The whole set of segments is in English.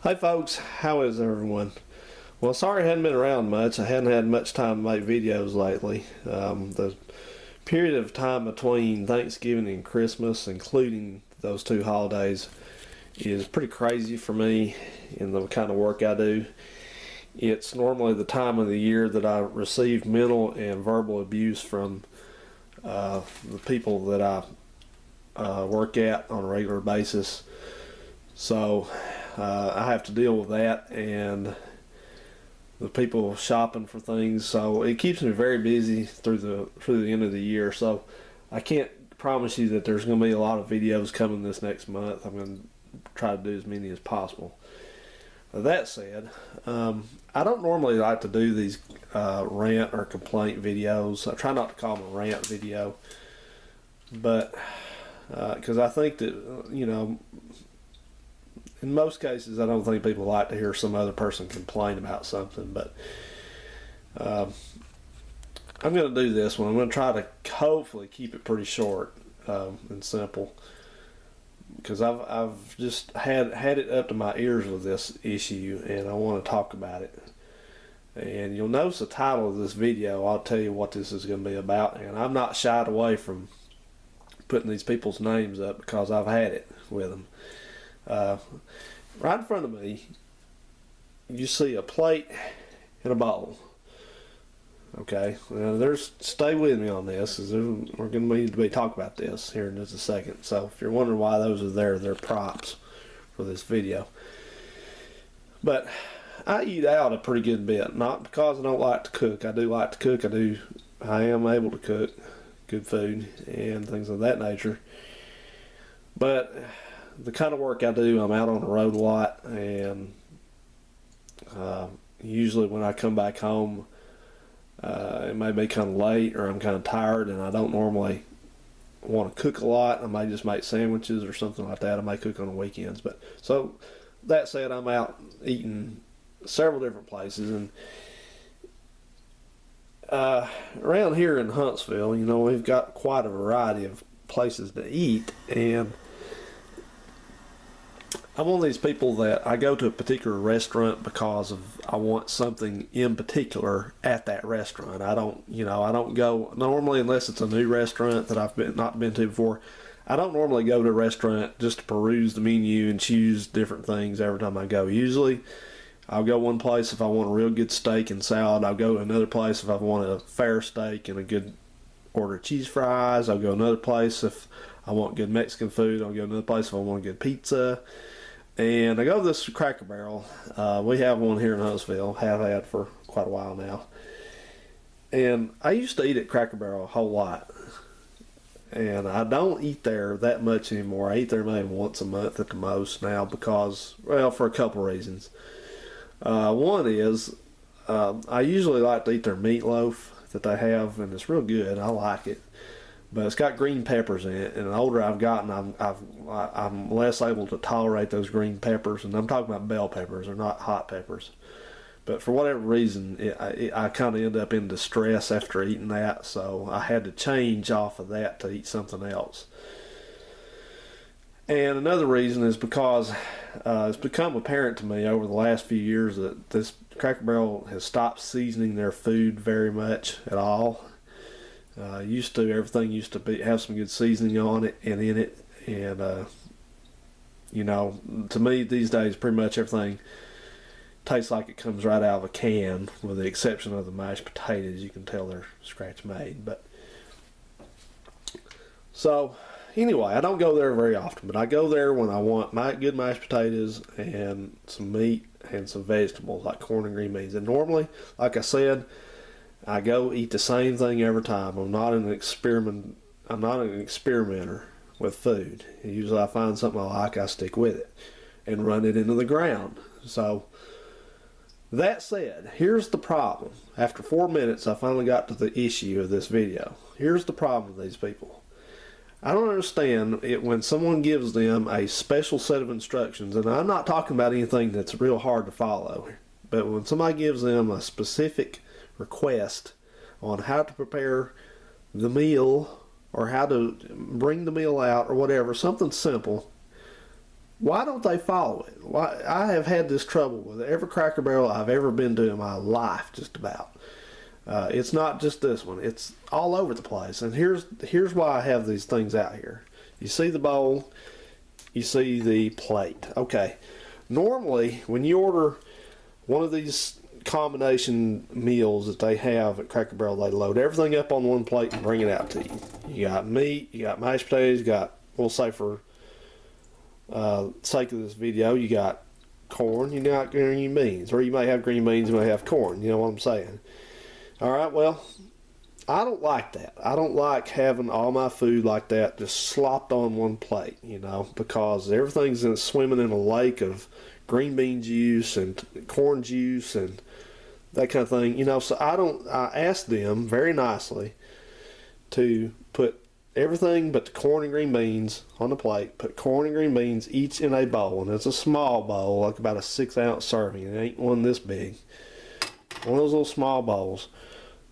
Hey folks, how is everyone? Well, sorry I hadn't been around much. I hadn't had much time to make videos lately. The period of time between Thanksgiving and Christmas, including those two holidays, is pretty crazy for me in the kind of work I do. It's normally the time of the year that I receive mental and verbal abuse from the people that I work at on a regular basis. So I have to deal with that and the people shopping for things. So it keeps me very busy through the end of the year. So I can't promise you that there's going to be a lot of videos coming this next month. I'm going to try to do as many as possible. That said, I don't normally like to do these rant or complaint videos. I try not to call them a rant video, but because I think that, in most cases, I don't think people like to hear some other person complain about something, but I'm going to do this one. I'm going to try to hopefully keep it pretty short and simple, because I've just had it up to my ears with this issue, and I want to talk about it. And you'll notice the title of this video. I'll tell you what this is going to be about, and I'm not shied away from putting these people's names up because I've had it with them. Right in front of me, you see a plate and a bowl. Okay, now stay with me on this, because we're going to need to be talking about this here in just a second. So if you're wondering why those are there, they're props for this video. But I eat out a pretty good bit, not because I don't like to cook. I do like to cook. I am able to cook good food and things of that nature. But the kind of work I do, I'm out on the road a lot, and usually when I come back home, it may be kind of late, or I'm kind of tired, and I don't normally want to cook a lot. I may just make sandwiches or something like that. I may cook on the weekends. But so that said, I'm out eating several different places, and around here in Huntsville, we've got quite a variety of places to eat, and I'm one of these people that I go to a particular restaurant because I want something in particular at that restaurant. I don't go normally, unless it's a new restaurant that I've not been to before. I don't normally go to a restaurant just to peruse the menu and choose different things every time I go. Usually, I'll go one place if I want a real good steak and salad. I'll go to another place if I want a fair steak and a good order of cheese fries. I'll go another place if I want good Mexican food. I'll go another place if I want a good pizza. And I go to this Cracker Barrel. We have one here in Huntsville, have had for quite a while now. And I used to eat at Cracker Barrel a whole lot. And I don't eat there that much anymore. I eat there maybe once a month at the most now because, well, for a couple reasons. One is I usually like to eat their meatloaf that they have, and it's real good. I like it. But it's got green peppers in it, and the older I've gotten, I'm less able to tolerate those green peppers, and I'm talking about bell peppers, they're not hot peppers. But for whatever reason, I kind of end up in distress after eating that, so I had to change off of that to eat something else. And another reason is because it's become apparent to me over the last few years that this Cracker Barrel has stopped seasoning their food very much at all. Everything used to have some good seasoning on it and in it, and to me these days pretty much everything tastes like it comes right out of a can, with the exception of the mashed potatoes. You can tell they're scratch made. But so anyway, I don't go there very often, but I go there when I want my good mashed potatoes and some meat and some vegetables like corn and green beans. And normally, like I said, I go eat the same thing every time. I'm not an experimenter with food. Usually I find something I like, I stick with it and run it into the ground. So that said, here's the problem. After 4 minutes, I finally got to the issue of this video. Here's the problem with these people. I don't understand it when someone gives them a special set of instructions, and I'm not talking about anything that's real hard to follow, but when somebody gives them a specific request on how to prepare the meal or how to bring the meal out or whatever, something simple, Why don't they follow it? Why? I have had this trouble with every Cracker Barrel I've ever been to in my life, just about. It's not just this one. It's all over the place. And here's why I have these things out here. You see the bowl. You see the plate. Okay. Normally, when you order one of these combination meals that they have at Cracker Barrel, they load everything up on one plate and bring it out to you. You got meat. You got mashed potatoes. You got, we'll say for sake of this video, you got corn. You got green beans. Or you may have green beans. You may have corn. You know what I'm saying? Alright, well, I don't like that. I don't like having all my food like that just slopped on one plate, you know, because everything's swimming in a lake of green bean juice and corn juice and that kind of thing, you know. So I asked them very nicely to put everything but the corn and green beans on the plate, put corn and green beans each in a bowl, and it's a small bowl, like about a 6-ounce serving. It ain't one this big. One of those little small bowls.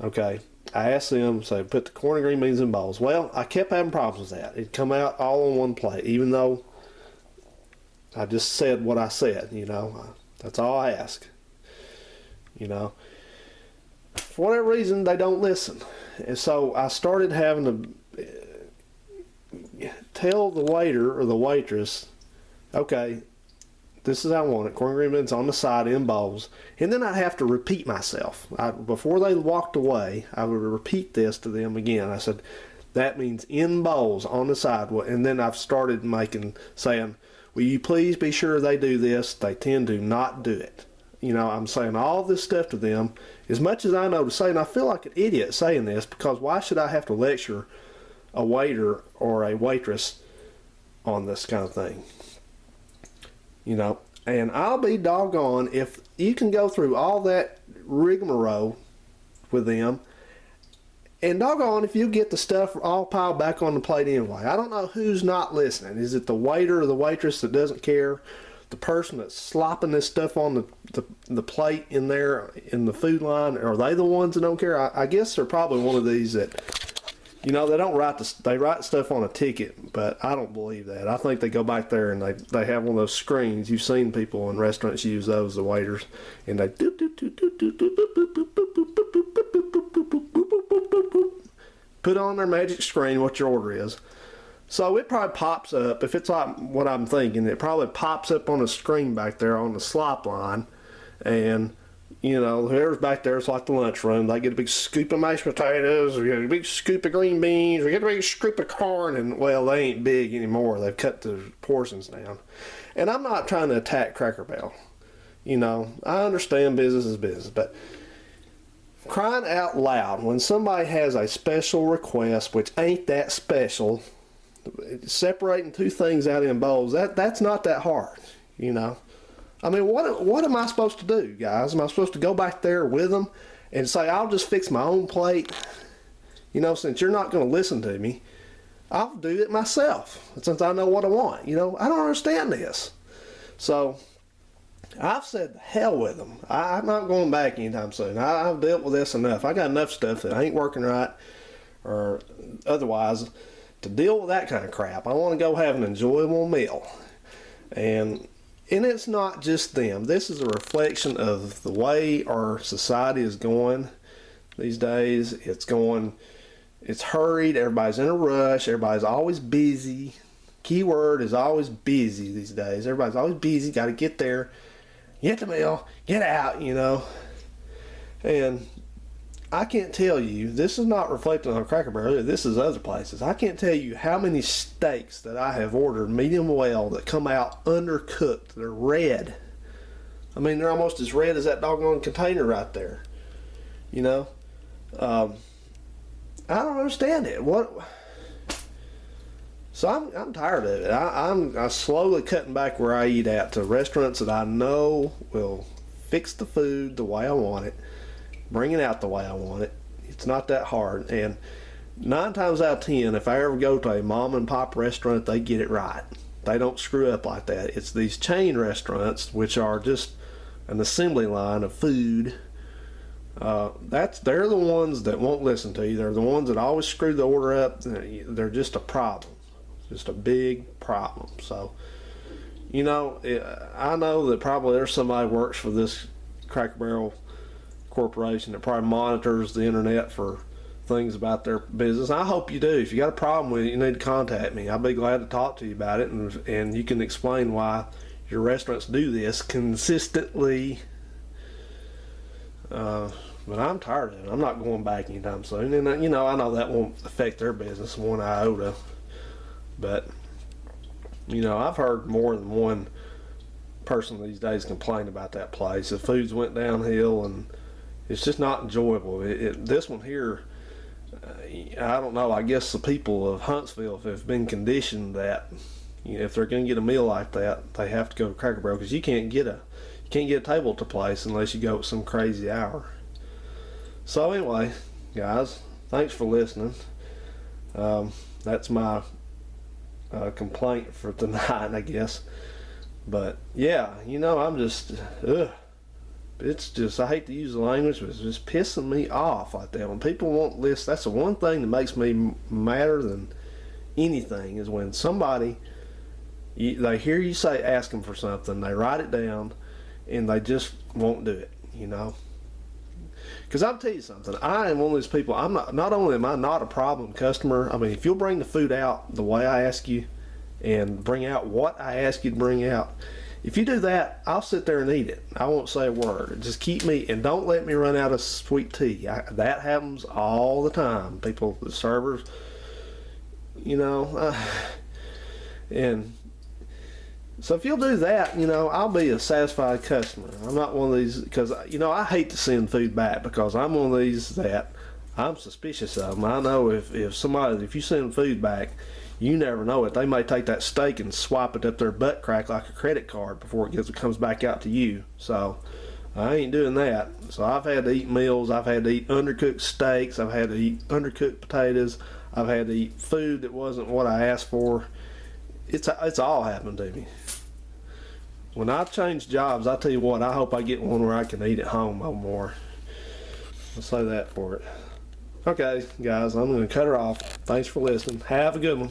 Okay, I asked them, so put the corn and green beans in bowls. Well, I kept having problems with that. It'd come out all on one plate, even though I just said what I said, you know. That's all I ask. You know. For whatever reason, they don't listen. And so I started having to tell the waiter or the waitress, okay, this is how I want it. Corn and green beans on the side in bowls. And then I'd have to repeat myself. Before they walked away, I would repeat this to them again. I said, that means in bowls on the side. And then I've started saying, will you please be sure they do this? They tend to not do it. You know, I'm saying all this stuff to them as much as I know to say. And I feel like an idiot saying this, because why should I have to lecture a waiter or a waitress on this kind of thing? You know, and I'll be doggone if you can go through all that rigmarole with them, and doggone if you get the stuff all piled back on the plate anyway. I don't know who's not listening. Is it the waiter or the waitress that doesn't care? The person that's slopping this stuff on the plate in there in the food line? Are they the ones that don't care? I guess they're probably one of these that, you know, they write stuff on a ticket, but I don't believe that. I think they go back there and they have one of those screens. You've seen people in restaurants use those, the waiters, and they put on their magic screen what your order is. So it probably pops up, if it's like what I'm thinking, it probably pops up on the screen back there on the slop line, and you know, whoever's back there, it's like the lunchroom. They get a big scoop of mashed potatoes, we get a big scoop of green beans, we get a big scoop of corn, and, well, they ain't big anymore. They've cut the portions down. And I'm not trying to attack Cracker Barrel. You know, I understand business is business, but crying out loud, when somebody has a special request, which ain't that special, separating two things out in bowls, that's not that hard, you know. I mean, what am I supposed to do, guys? Am I supposed to go back there with them and say, I'll just fix my own plate? You know, since you're not going to listen to me, I'll do it myself, since I know what I want. You know, I don't understand this. So, I've said hell with them. I'm not going back anytime soon. I've dealt with this enough. I got enough stuff that ain't working right or otherwise to deal with that kind of crap. I want to go have an enjoyable meal. And it's not just them. This is a reflection of the way our society is going these days. It's hurried. Everybody's in a rush. Everybody's always busy. Keyword is always busy these days. Everybody's always busy. Got to get there, get the meal, get out, you know. And I can't tell you, this is not reflected on Cracker Barrel, this is other places. I can't tell you how many steaks that I have ordered medium well that come out undercooked. They're red. I mean, they're almost as red as that doggone container right there. You know? I don't understand it. So I'm tired of it. I'm slowly cutting back where I eat at to restaurants that I know will fix the food the way I want it. Bring it out the way I want it. It's not that hard. And 9 times out of 10, if I ever go to a mom and pop restaurant, they get it right. They don't screw up like that. It's these chain restaurants, which are just an assembly line of food. They're the ones that won't listen to you. They're the ones that always screw the order up. They're just a problem. Just a big problem. So, You know, I know that probably there's somebody who works for this Cracker Barrel corporation that probably monitors the internet for things about their business. I hope you do. If you got a problem with it, you need to contact me. I'll be glad to talk to you about it, and you can explain why your restaurants do this consistently. But I'm tired of it. I'm not going back anytime soon. And, you know, I know that won't affect their business one iota. But, you know, I've heard more than one person these days complain about that place. The foods went downhill, and it's just not enjoyable. This one here, I don't know. I guess the people of Huntsville have been conditioned that, you know, if they're going to get a meal like that, they have to go to Cracker Barrel, because you can't get a table at the place unless you go at some crazy hour. So anyway, guys, thanks for listening. That's my complaint for tonight, I guess. But yeah, you know, I'm just, it's just, I hate to use the language, but it's just pissing me off like that. When people won't listen, that's the one thing that makes me madder than anything, is when somebody, they hear you say, ask them for something, they write it down, and they just won't do it, you know. Because I'll tell you something, I am one of those people, not only am I not a problem customer, I mean, if you'll bring the food out the way I ask you, and bring out what I ask you to bring out, if you do that, I'll sit there and eat it. I won't say a word. Just keep me, and don't let me run out of sweet tea. That happens all the time. People, the servers, you know, and so if you'll do that, you know, I'll be a satisfied customer. I'm not one of these, because, you know, I hate to send food back, because I'm one of these that I'm suspicious of them. I know if you send food back, you never know it. They may take that steak and swipe it up their butt crack like a credit card before it comes back out to you. So I ain't doing that. So I've had to eat meals. I've had to eat undercooked steaks. I've had to eat undercooked potatoes. I've had to eat food that wasn't what I asked for. It's all happened to me. When I change jobs, I tell you what, I hope I get one where I can eat at home no more. I'll say that for it. Okay, guys, I'm going to cut her off. Thanks for listening. Have a good one.